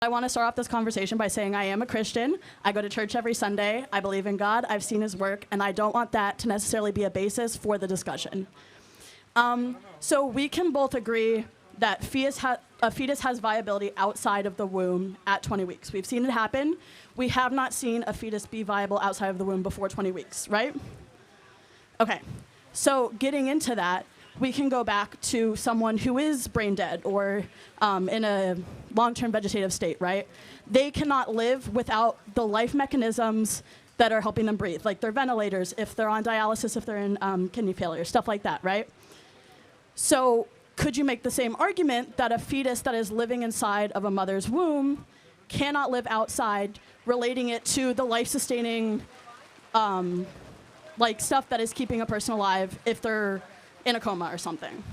I want to start off this conversation by saying I am a Christian. I go to church every Sunday. I believe in God. I've seen his work, and I don't want that to necessarily be a basis for the discussion. So we can both agree that a fetus has viability outside of the womb at 20 weeks. We've seen it happen. We have not seen a fetus be viable outside of the womb before 20 weeks, right? Okay, so getting into that, we can go back to someone who is brain dead or in a long-term vegetative state, right? They cannot live without the life mechanisms that are helping them breathe, like their ventilators, if they're on dialysis, if they're in kidney failure, stuff like that, right? So could you make the same argument that a fetus that is living inside of a mother's womb cannot live outside, relating it to the life-sustaining like stuff that is keeping a person alive if they're in a coma or something?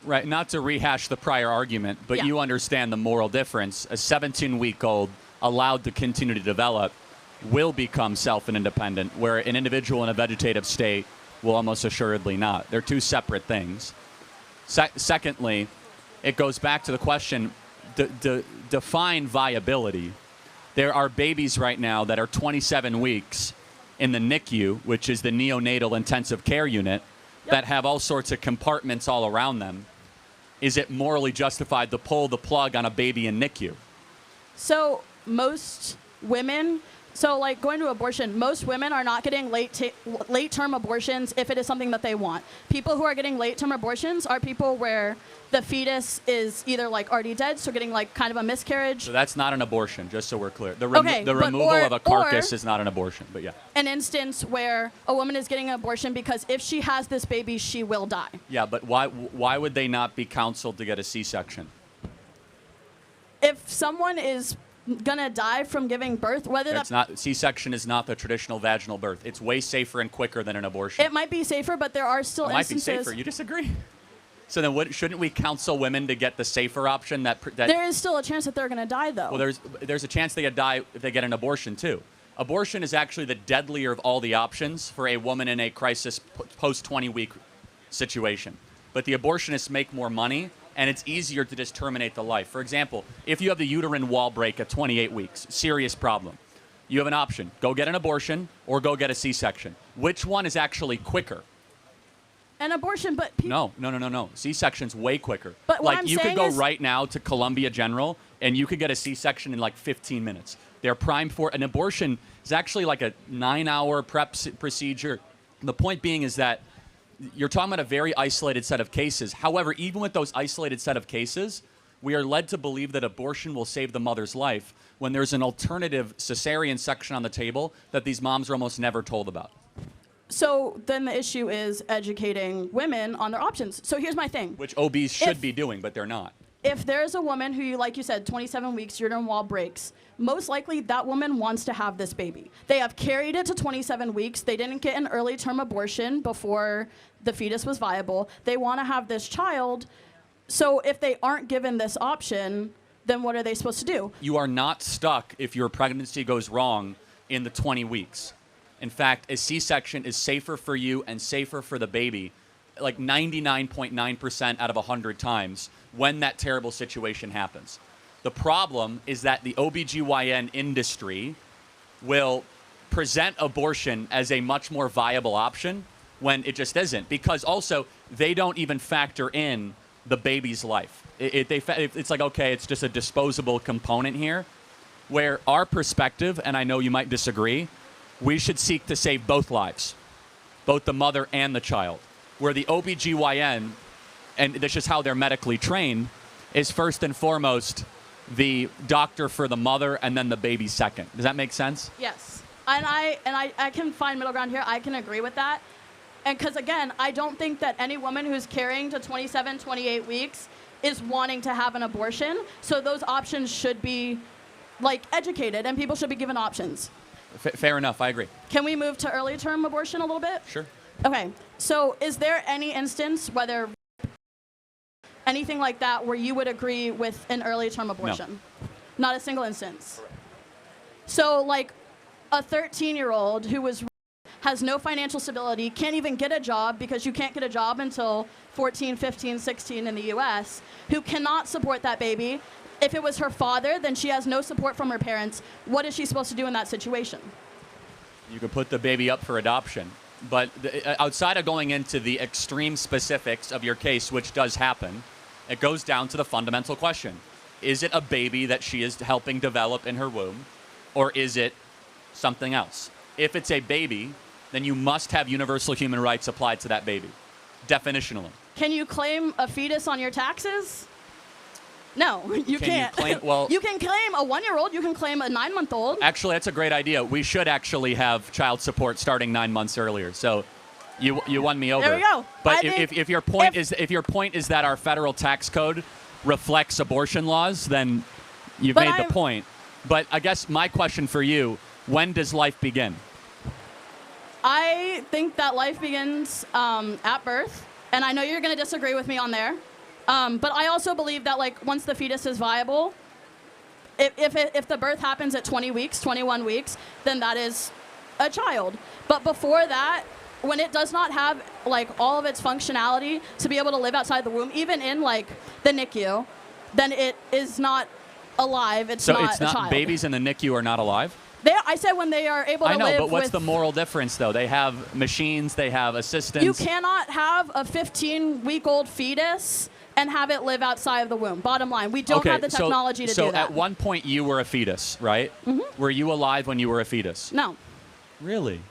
Right, not to rehash the prior argument, but yeah. You understand the moral difference. A 17-week-old allowed to continue to develop will become self and independent, where an individual in a vegetative state will almost assuredly not. They're two separate things. Secondly, it goes back to the question, define viability. There are babies right now that are 27 weeks in the NICU, which is the neonatal intensive care unit, that have all sorts of compartments all around them. Is it morally justified to pull the plug on a baby in NICU? So most women, so like going to abortion, most women are not getting late-term abortions if it is something that they want. People who are getting late-term abortions are people where the fetus is either like already dead, so getting like kind of a miscarriage. So that's not an abortion, just so we're clear. The removal of a carcass is not an abortion, but yeah. An instance where a woman is getting an abortion because if she has this baby, she will die. Yeah, but why would they not be counseled to get a C-section? If someone is gonna die from giving birth, whether that's not, C-section is not the traditional vaginal birth. It's way safer and quicker than an abortion. It might be safer, but there are still instances. It might be safer. You disagree? So then, shouldn't we counsel women to get the safer option? That there is still a chance that they're gonna die, though. Well, there's a chance they could die if they get an abortion too. Abortion is actually the deadlier of all the options for a woman in a crisis post 20-week situation. But the abortionists make more money, and it's easier to just terminate the life. For example, if you have the uterine wall break at 28 weeks, serious problem, you have an option. Go get an abortion or go get a C-section. Which one is actually quicker? An abortion, but No. C-section's way quicker. But like you could go right now to Columbia General and you could get a C-section in like 15 minutes. They're primed for an abortion. Is actually like a 9-hour prep procedure. The point being is that you're talking about a very isolated set of cases. However, even with those isolated set of cases, we are led to believe that abortion will save the mother's life when there's an alternative cesarean section on the table that these moms are almost never told about. So then the issue is educating women on their options. So here's my thing. Which OBs should be doing, but they're not. If there's a woman who, like you said, 27 weeks, uterine wall breaks, most likely that woman wants to have this baby. They have carried it to 27 weeks. They didn't get an early term abortion before the fetus was viable. They want to have this child. So if they aren't given this option, then what are they supposed to do? You are not stuck if your pregnancy goes wrong in the 20 weeks. In fact, a C-section is safer for you and safer for the baby, like 99.9% out of 100 times when that terrible situation happens. The problem is that the OBGYN industry will present abortion as a much more viable option when it just isn't, because also they don't even factor in the baby's life. It's like, okay, it's just a disposable component here, where our perspective, and I know you might disagree, we should seek to save both lives, both the mother and the child, where the OBGYN, and that's just how they're medically trained, is first and foremost the doctor for the mother and then the baby second. Does that make sense? Yes. And I can find middle ground here. I can agree with that. And because, again, I don't think that any woman who's carrying to 27, 28 weeks is wanting to have an abortion. So those options should be, like, educated, and people should be given options. Fair enough. I agree. Can we move to early term abortion a little bit? Sure. Okay. So is there any instance, whether anything like that, where you would agree with an early term abortion? No. Not a single instance. Correct. So, like, a 13-year-old who has no financial stability, can't even get a job because you can't get a job until 14, 15, 16 in the U.S., who cannot support that baby, If it was her father, then she has no support from her parents. What is she supposed to do in that situation? You could put the baby up for adoption. But outside of going into the extreme specifics of your case, which does happen, it goes down to the fundamental question. Is it a baby that she is helping develop in her womb, or is it something else? If it's a baby, then you must have universal human rights applied to that baby, definitionally. Can you claim a fetus on your taxes? No, you can't. You can claim a 1-year-old. You can claim a 9-month-old. Actually, that's a great idea. We should actually have child support starting 9 months earlier. So you won me over. There we go. But if your point is that our federal tax code reflects abortion laws, then you've made the point. But I guess my question for you, when does life begin? I think that life begins at birth. And I know you're going to disagree with me on there. But I also believe that, like, once the fetus is viable, if the birth happens at 20 weeks, 21 weeks, then that is a child. But before that, when it does not have, like, all of its functionality to be able to live outside the womb, even in, like, the NICU, then it is not alive. It's not a child. So it's not babies in the NICU are not alive? I said when they are able to live. I know, but what's the moral difference, though? They have machines, they have assistants. You cannot have a 15-week-old fetus and have it live outside of the womb. Bottom line, we don't have the technology to do that. So at one point you were a fetus, right? Mm-hmm. Were you alive when you were a fetus? No. Really?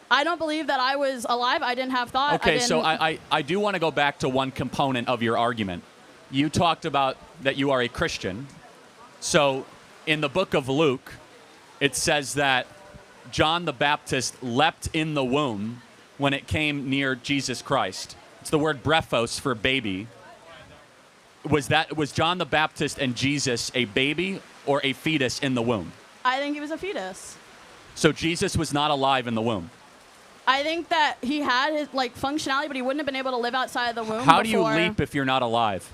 I don't believe that I was alive. I didn't have thought. Okay, so I do want to go back to one component of your argument. You talked about that you are a Christian. So in the book of Luke, it says that John the Baptist leapt in the womb when it came near Jesus Christ. It's the word brephos for baby. Was John the Baptist and Jesus a baby or a fetus in the womb? I think he was a fetus. So Jesus was not alive in the womb? I think that he had his, like, functionality, but he wouldn't have been able to live outside of the womb. How do you leap if you're not alive?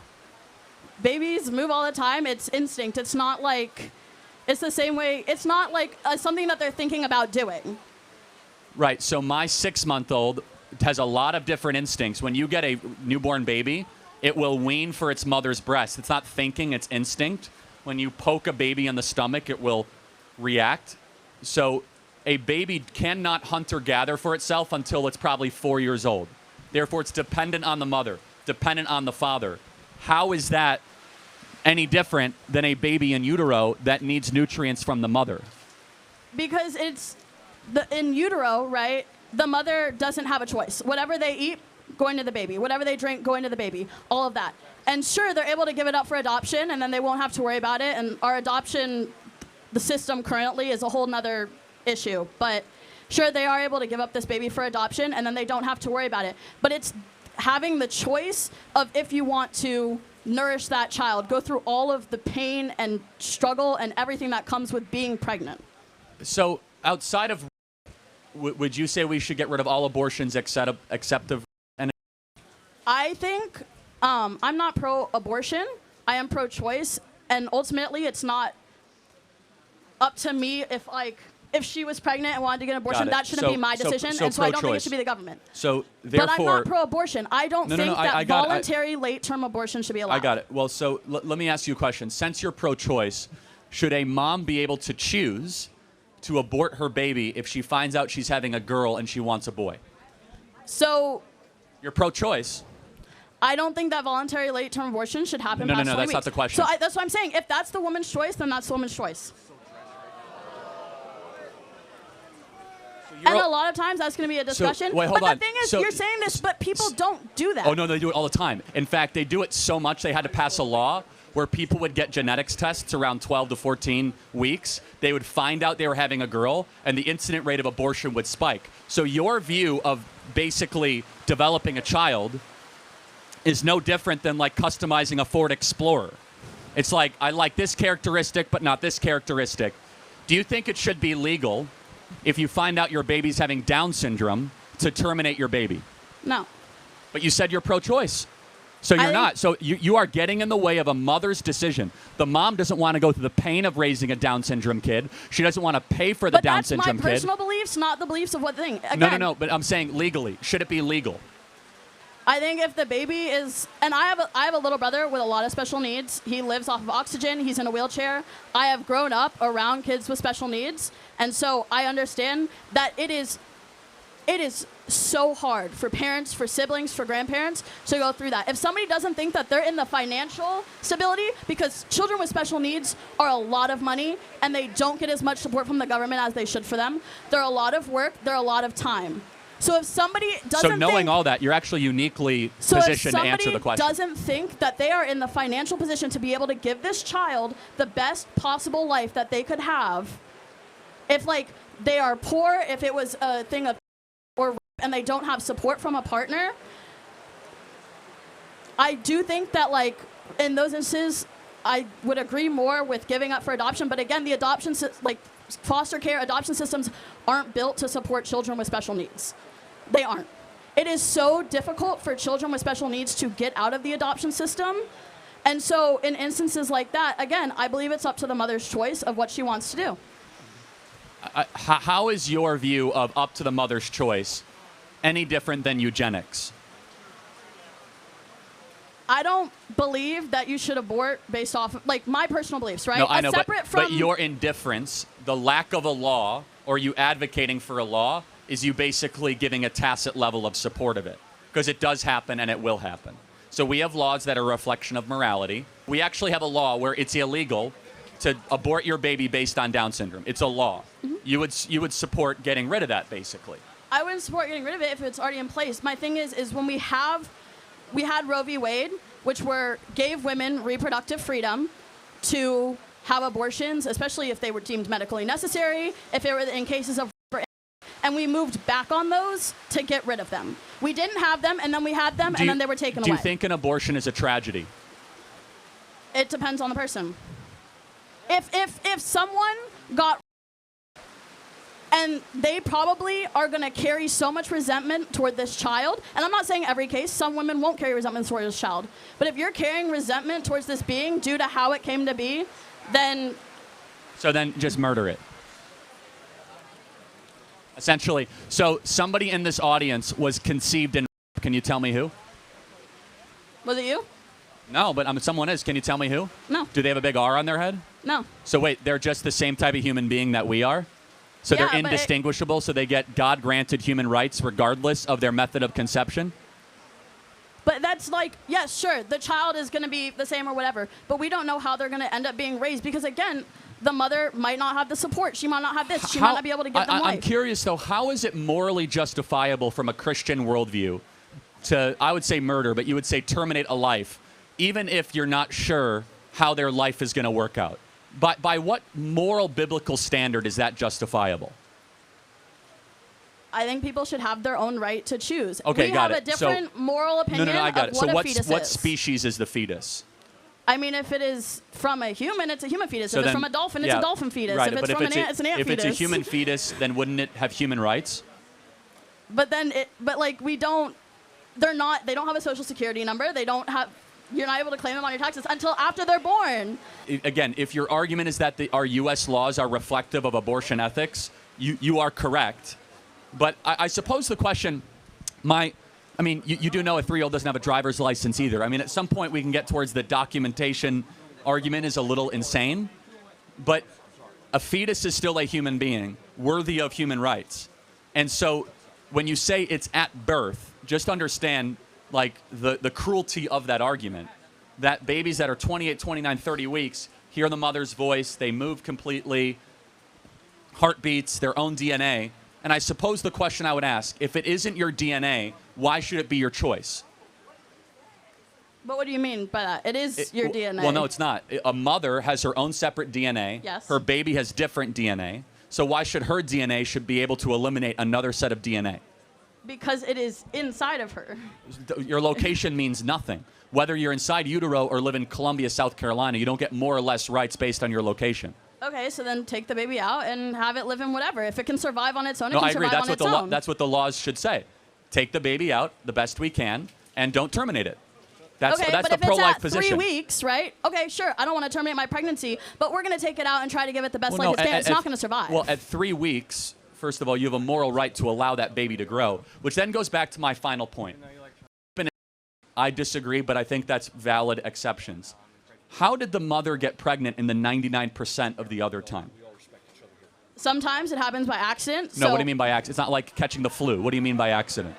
Babies move all the time. It's instinct. It's not like, it's the same way. It's not like something that they're thinking about doing. Right. So my 6-month-old has a lot of different instincts. When you get a newborn baby, it will wean for its mother's breast. It's not thinking, it's instinct. When you poke a baby in the stomach, it will react. So a baby cannot hunt or gather for itself until it's probably 4 years old. Therefore, it's dependent on the mother, dependent on the father. How is that any different than a baby in utero that needs nutrients from the mother? Because in utero, right, the mother doesn't have a choice. Whatever they eat, going to the baby. Whatever they drink, going to the baby. All of that. And sure, they're able to give it up for adoption, and then they won't have to worry about it. And our adoption, the system currently is a whole nother issue. But sure, they are able to give up this baby for adoption, and then they don't have to worry about it. But it's having the choice of if you want to nourish that child, go through all of the pain and struggle and everything that comes with being pregnant. So outside of, would you say we should get rid of all abortions except of? I think I'm not pro-abortion. I am pro-choice, and ultimately, it's not up to me if she was pregnant and wanted to get an abortion. That shouldn't be my decision, and so I don't think it should be the government. So therefore, but I'm not pro-abortion. I don't think that voluntary late-term abortion should be allowed. I got it. Well, so let me ask you a question. Since you're pro-choice, should a mom be able to choose to abort her baby if she finds out she's having a girl and she wants a boy? So you're pro-choice. I don't think that voluntary late-term abortion should happen past 20 No, that's weeks. not the question. So that's what I'm saying. If that's the woman's choice, then that's the woman's choice. And a lot of times that's going to be a discussion. Wait, hold but on. The thing is, you're saying this, but people don't do that. Oh, no, they do it all the time. In fact, they do it so much they had to pass a law where people would get genetics tests around 12 to 14 weeks. They would find out they were having a girl, and the incident rate of abortion would spike. So your view of basically developing a child is no different than like customizing a Ford Explorer. It's like, I like this characteristic, but not this characteristic. Do you think it should be legal if you find out your baby's having Down syndrome to terminate your baby? No. But you said you're pro-choice. So you're not. So you are getting in the way of a mother's decision. The mom doesn't want to go through the pain of raising a Down syndrome kid. She doesn't want to pay for the Down syndrome kid. But that's my personal beliefs, not the beliefs of what thing. Again, No. But I'm saying legally. Should it be legal? I think if the baby is, and I have a little brother with a lot of special needs. He lives off of oxygen. He's in a wheelchair. I have grown up around kids with special needs, and so I understand that it is so hard for parents, for siblings, for grandparents to go through that. If somebody doesn't think that they're in the financial stability, because children with special needs are a lot of money and they don't get as much support from the government as they should for them. They're a lot of work. They're a lot of time. So if somebody doesn't So knowing all that, you're actually uniquely positioned to answer the question. So if somebody doesn't think that they are in the financial position to be able to give this child the best possible life that they could have, if like they are poor, if it was a thing of or and they don't have support from a partner, I do think that like in those instances, I would agree more with giving up for adoption. But again, the adoption foster care adoption systems aren't built to support children with special needs. They aren't. It is so difficult for children with special needs to get out of the adoption system. And so in instances like that, again, I believe it's up to the mother's choice of what she wants to do. How is your view of up to the mother's choice any different than eugenics? I don't believe that you should abort based off of, like, my personal beliefs, right? No, I know, but your indifference, the lack of a law, or you advocating for a law, is you basically giving a tacit level of support of it. Because it does happen and it will happen. So we have laws that are a reflection of morality. We actually have a law where it's illegal to abort your baby based on Down syndrome. It's a law. Mm-hmm. You would support getting rid of that, basically. I wouldn't support getting rid of it if it's already in place. My thing is when we had Roe v. Wade, which gave women reproductive freedom to have abortions, especially if they were deemed medically necessary, if it were in cases of, and we moved back on those to get rid of them. We didn't have them, and then we had them, and then they were taken away. Do you think an abortion is a tragedy? It depends on the person. If someone got, and they probably are going to carry so much resentment toward this child, and I'm not saying every case, some women won't carry resentment toward this child, but if you're carrying resentment towards this being due to how it came to be, then... So then just murder it. Essentially. So somebody in this audience was conceived in... Can you tell me who? Was it you? No, but someone is. Can you tell me who? No. Do they have a big R on their head? No. So wait, they're just the same type of human being that we are? So yeah, they're indistinguishable, so they get God-granted human rights regardless of their method of conception? But that's like, yes, sure, the child is going to be the same or whatever, but we don't know how they're going to end up being raised because, again, the mother might not have the support. She might not have this. She might not be able to give them life. I'm curious, though, how is it morally justifiable from a Christian worldview to, I would say murder, but you would say terminate a life, even if you're not sure how their life is going to work out? By what moral biblical standard is that justifiable? I think people should have their own right to choose. Okay, got it. We have a different moral opinion No, I got it. of what So a fetus is. what species is the fetus? I mean, if it is from a human, it's a human fetus. So if it's from a dolphin, it's a dolphin fetus. Right, if it's from an ant, it's an ant fetus. If it's a human fetus, then wouldn't it have human rights? But then, they don't have a social security number. They don't have, you're not able to claim them on your taxes until after they're born. Again, if your argument is that our U.S. laws are reflective of abortion ethics, you are correct. But I suppose the question, you do know a 3-year-old doesn't have a driver's license either. I mean, at some point we can get towards the documentation argument is a little insane, but a fetus is still a human being worthy of human rights. And so when you say it's at birth, just understand like the cruelty of that argument, that babies that are 28, 29, 30 weeks hear the mother's voice, they move completely, heartbeats, their own DNA. And I suppose the question I would ask, if it isn't your DNA, why should it be your choice? But what do you mean by that? It is your DNA. Well, no, it's not. A mother has her own separate DNA. Yes. Her baby has different DNA. So why should her DNA should be able to eliminate another set of DNA? Because it is inside of her. Your location means nothing. Whether you're inside utero or live in Columbia, South Carolina, you don't get more or less rights based on your location. Okay, so then take the baby out and have it live in whatever. If it can survive on its own, No, it can I agree. survive on its own. That's what the laws should say. Take the baby out the best we can and don't terminate it. That's the pro-life position. 3 weeks, right? Okay, sure. I don't want to terminate my pregnancy, but we're going to take it out and try to give it the best life it can. It's not going to survive. Well, at 3 weeks, first of all, you have a moral right to allow that baby to grow, which then goes back to my final point. I disagree, but I think that's valid exceptions. How did the mother get pregnant in the 99% of the other time? Sometimes it happens by accident. No, so what do you mean by accident? It's not like catching the flu. What do you mean by accident?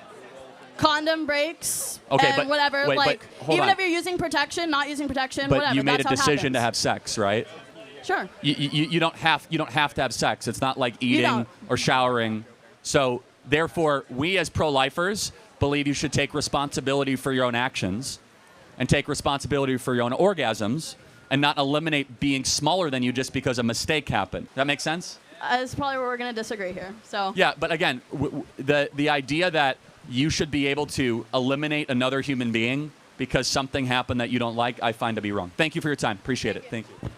condom breaks Okay, and but whatever. wait, like, but hold even on. if you're using protection, not using protection, But whatever. you made that's a how it decision to happens. have sex, right? Sure. You don't have to have sex. It's not like You eating don't. or showering. So therefore, we as pro-lifers believe you should take responsibility for your own actions and take responsibility for your own orgasms and not eliminate being smaller than you just because a mistake happened. That make sense? That's probably where we're going to disagree here. So Yeah, but again, the idea that you should be able to eliminate another human being because something happened that you don't like, I find to be wrong. Thank you for your time. Appreciate it. Thank you.